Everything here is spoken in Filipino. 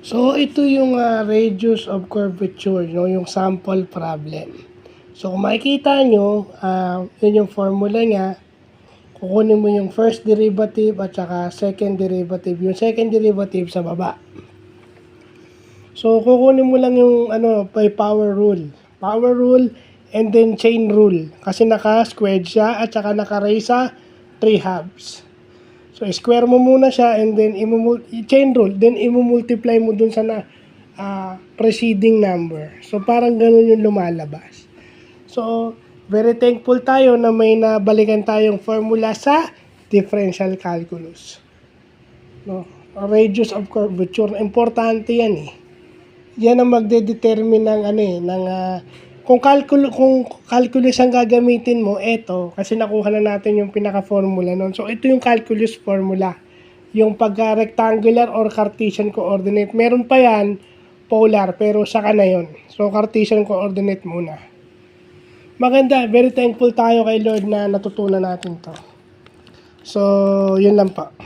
So, ito yung radius of curvature, no? Yung sample problem. So, kung makikita nyo, yun yung formula niya. Kukunin mo yung first derivative at saka second derivative. Yung second derivative sa baba. So, kukunin mo lang yung by power rule. Power rule and then chain rule. Kasi naka-squared siya at saka naka-raise sa 3 halves. So, square mo muna siya and then chain rule. Then, i-multiply mo dun sa preceding number. So, parang ganun yung lumalabas. So, very thankful tayo na may nabalikan tayong formula sa differential calculus. No? Radius of curvature. Importante yan eh. Yan ang magde-determine ng kung calculus ang gagamitin mo, eto, kasi nakuha na natin yung pinaka-formula nun. So, ito yung calculus formula. Yung pagka-rectangular or Cartesian coordinate. Meron pa yan, polar, pero saka na yun. So, Cartesian coordinate muna. Maganda, very thankful tayo kay Lord na natutunan natin to. So, yun lang pa.